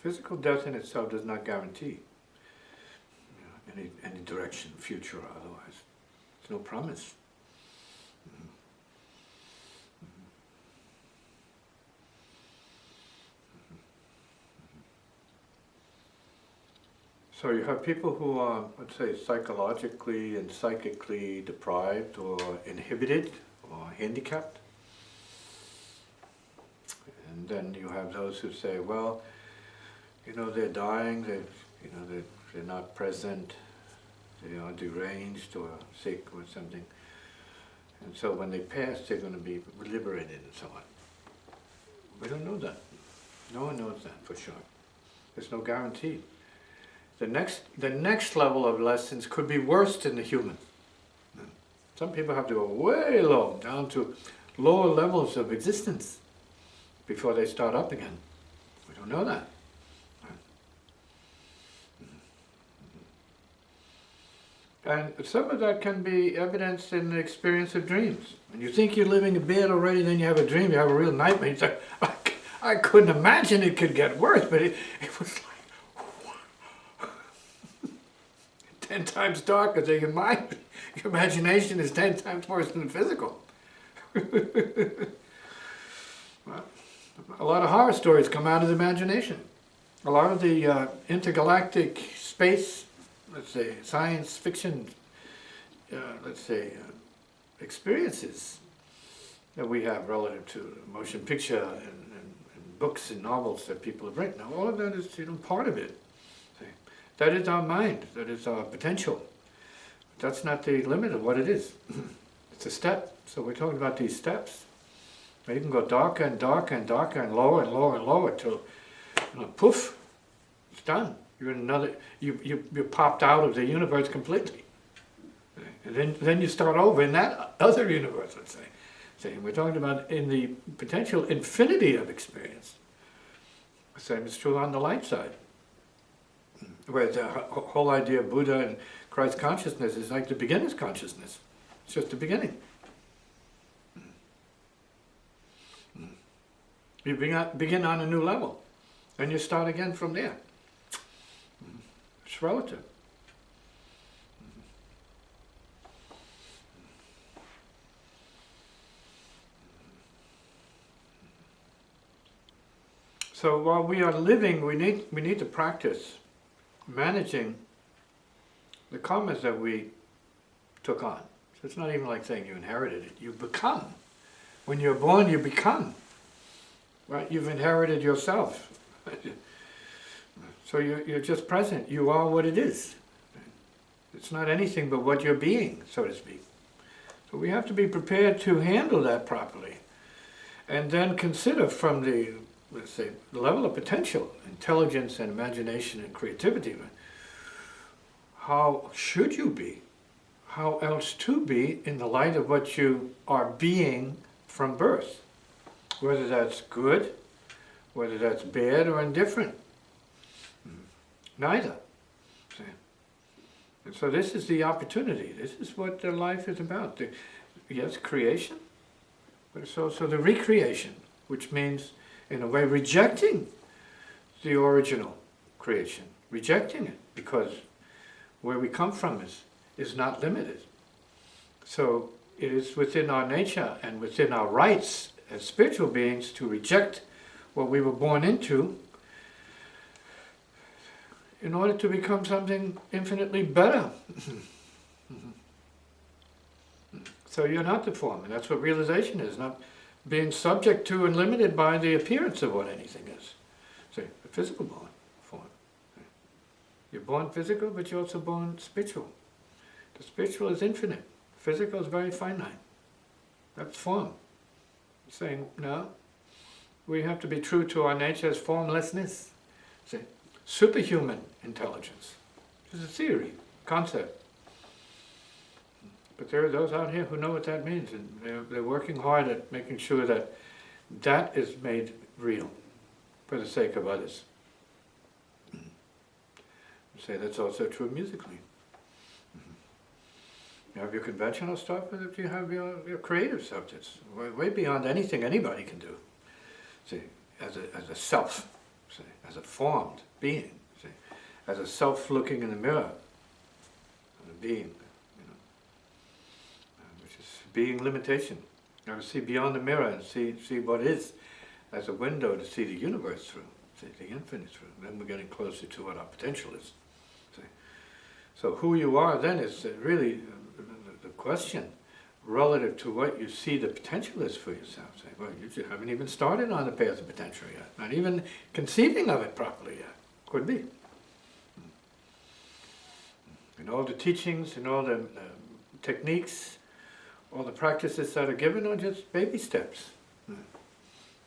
Physical death in itself does not guarantee any direction, future or otherwise. There's no promise. So you have people who are, let's say, psychologically and psychically deprived or inhibited or handicapped. And then you have those who say, well, they're dying, they're not present, they are deranged or sick or something. And so when they pass, they're going to be liberated and so on. We don't know that. No one knows that for sure. There's no guarantee. The next level of lessons could be worse than the human. Some people have to go way low, down to lower levels of existence before they start up again. We don't know that. And some of that can be evidenced in the experience of dreams. When you think you're living in bed already, then you have a dream, you have a real nightmare. You say, I couldn't imagine it could get worse, but it was like 10 times darker than your mind. Your imagination is 10 times worse than the physical. Well, a lot of horror stories come out of the imagination. A lot of the intergalactic space, let's say, science fiction, experiences that we have relative to motion picture and books and novels that people have written. Now, all of that is part of it. That is our mind, that is our potential. That's not the limit of what it is. It's a step. So we're talking about these steps. Now you can go darker and darker and darker and lower and lower and lower till, poof, it's done. You're in another. You popped out of the universe completely. And then you start over in that other universe. Let's say. We're talking about in the potential infinity of experience. The same is true on the light side. Where the whole idea of Buddha and Christ consciousness is like the beginner's consciousness. It's just the beginning. You begin on a new level, and you start again from there. It's relative. So while we are living, we need to practice managing the karmas that we took on. So it's not even like saying you inherited it. You become. When you're born, you become. Right? You've inherited yourself. So you're just present. You are what it is. It's not anything but what you're being, so to speak. So we have to be prepared to handle that properly. And then consider from the, let's say, the level of potential, intelligence and imagination and creativity, how should you be? How else to be in the light of what you are being from birth? Whether that's good, whether that's bad or indifferent. Neither. And so this is the opportunity. This is what life is about. Yes, creation, but it's also the recreation, which means, in a way, rejecting the original creation. Rejecting it, because where we come from is not limited. So it is within our nature and within our rights as spiritual beings to reject what we were born into in order to become something infinitely better. So you're not the form, and that's what realization is, not being subject to and limited by the appearance of what anything is. So the physical form. You're born physical, but you're also born spiritual. The spiritual is infinite. Physical is very finite. That's form. Saying, no, we have to be true to our nature as formlessness. See, superhuman intelligence. It's a theory, concept. But there are those out here who know what that means, and they're working hard at making sure that that is made real for the sake of others. Say that's also true musically. You have your conventional stuff, but you have your creative stuff that's way beyond anything anybody can do. See, as a self, see, as a formed being, see, as a self looking in the mirror, a being, which is being limitation. You to see beyond the mirror and see what is as a window to see the universe through, see the infinite through. Then we're getting closer to what our potential is. See? So who you are then is really the question relative to what you see the potential is for yourself. Say, well, you haven't even started on the path of potential yet, not even conceiving of it properly yet. Could be. And all the teachings and all the techniques, all the practices that are given are just baby steps.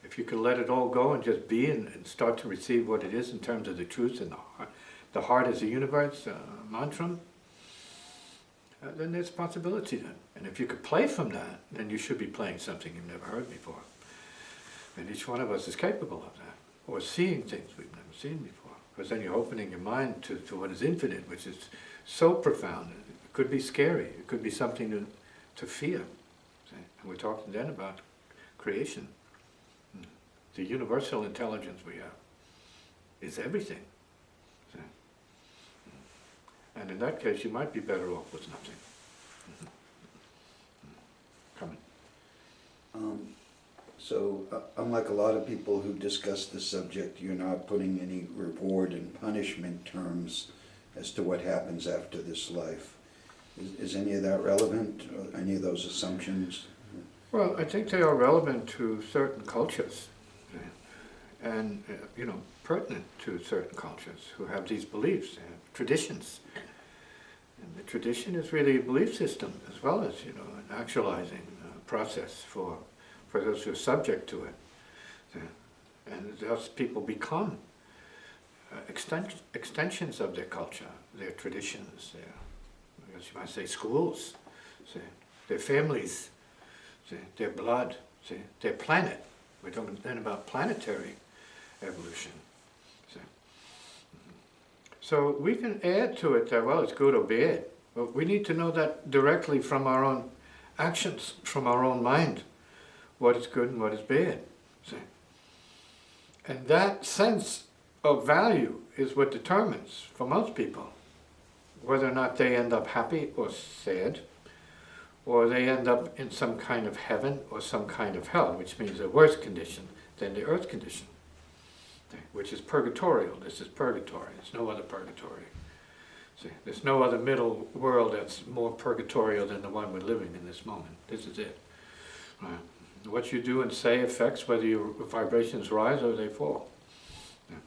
If you could let it all go and just be and start to receive what it is in terms of the truth and the heart is the universe, mantra, then there's possibility then. And if you could play from that, then you should be playing something you've never heard before. And each one of us is capable of that, or seeing things we've never seen before. Because then you're opening your mind to what is infinite, which is so profound. It could be scary. It could be something to fear. See? And we're talking then about creation. The universal intelligence we have is everything. See? And in that case, you might be better off with nothing. Coming. So, unlike a lot of people who discuss the subject, you're not putting any reward and punishment terms as to what happens after this life. Is any of that relevant, or any of those assumptions? Well, I think they are relevant to certain cultures, and pertinent to certain cultures who have these beliefs, traditions. And the tradition is really a belief system as well as an actualizing process for those who are subject to it. And thus people become extensions of their culture, their traditions, you might say schools, their families, their blood, their planet. We're talking then about planetary evolution. So we can add to it that, well, it's good or bad, but we need to know that directly from our own actions, from our own mind, what is good and what is bad. And that sense of value is what determines, for most people, whether or not they end up happy or sad, or they end up in some kind of heaven or some kind of hell, which means a worse condition than the earth condition, which is purgatorial. This is purgatory. There's no other purgatory. See, there's no other middle world that's more purgatorial than the one we're living in this moment. This is it. Right. What you do and say affects whether your vibrations rise or they fall. Yeah.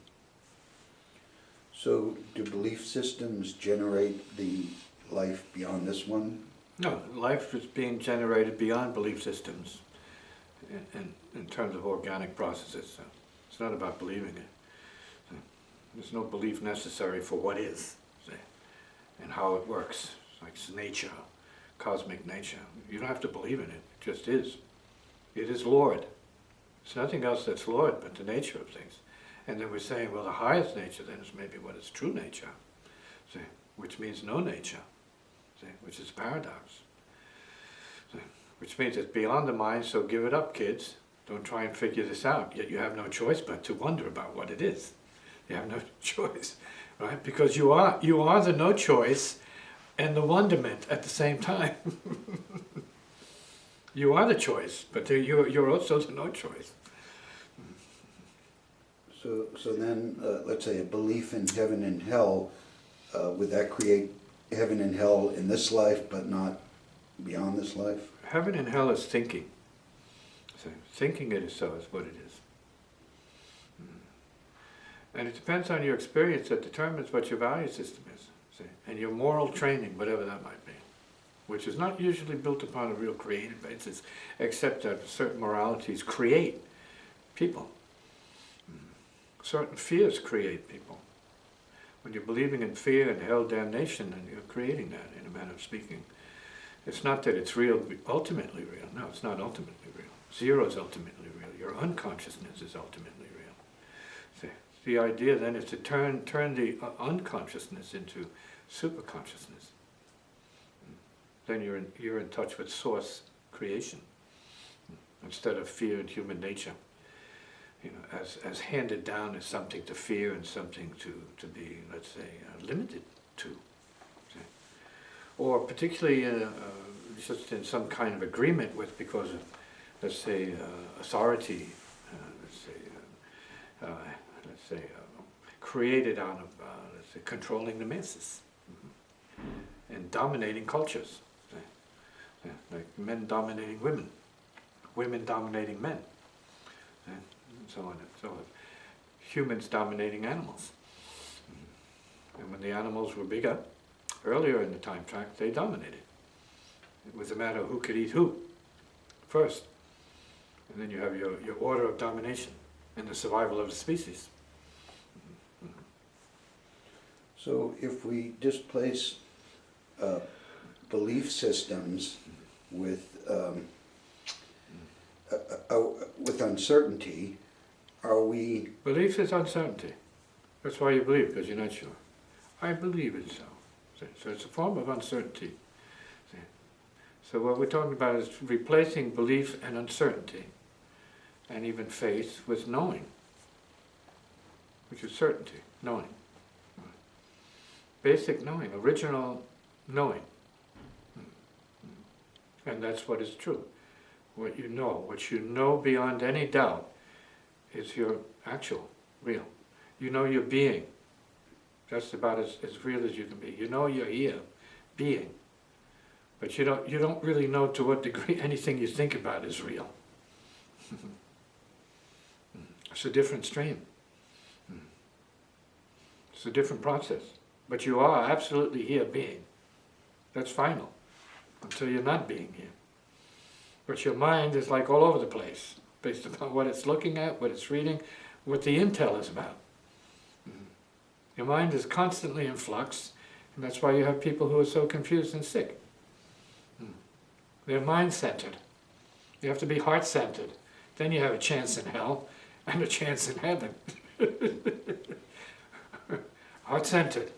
So, do belief systems generate the life beyond this one? No, life is being generated beyond belief systems in terms of organic processes. So it's not about believing it. So there's no belief necessary for what is, and how it works. Like nature, cosmic nature. You don't have to believe in it. It just is. It is Lord. It's nothing else that's Lord but the nature of things. And then we're saying, well, the highest nature then is maybe what is true nature, which means no nature, which is paradox. Which means it's beyond the mind, so give it up, kids. Don't try and figure this out. Yet you have no choice but to wonder about what it is. You have no choice, right? Because you are the no choice and the wonderment at the same time. You are the choice, but you're also the no choice. So then, let's say a belief in heaven and hell, would that create heaven and hell in this life, but not beyond this life? Heaven and hell is thinking. So thinking it is so is what it is. And it depends on your experience that determines what your value system is. And your moral training, whatever that might be, which is not usually built upon a real creative basis, except that certain moralities create people. Certain fears create people. When you're believing in fear and hell, damnation, then you're creating that, in a manner of speaking. It's not that it's real, ultimately real. No, it's not ultimately real. Zero is ultimately real. Your unconsciousness is ultimately real. See, the idea then is to turn the unconsciousness into superconsciousness. Then you're in touch with source creation instead of fear and human nature. as handed down as something to fear and something to be, let's say, limited to. See? Or particularly just in some kind of agreement with because of, let's say, authority, let's say, created out of, let's say, controlling the masses and dominating cultures. Yeah, like men dominating women, women dominating men, and so on and so on. Humans dominating animals. And when the animals were bigger, earlier in the time track, they dominated. It was a matter of who could eat who first. And then you have your order of domination and the survival of the species. So if we displace belief systems with uncertainty, are we... Belief is uncertainty. That's why you believe, because you're not sure. I believe it so. So it's a form of uncertainty. So what we're talking about is replacing belief and uncertainty, and even faith, with knowing, which is certainty, knowing. Basic knowing, original knowing. And that's what is true. What you know beyond any doubt is your actual, real. You know your being. That's about as real as you can be. You know you're here, being. But you don't really know to what degree anything you think about is real. It's a different stream. It's a different process. But you are absolutely here being. That's final, until you're not being here. But your mind is like all over the place, based upon what it's looking at, what it's reading, what the intel is about. Your mind is constantly in flux, and that's why you have people who are so confused and sick. They're mind-centered. You have to be heart-centered. Then you have a chance in hell and a chance in heaven. Heart-centered.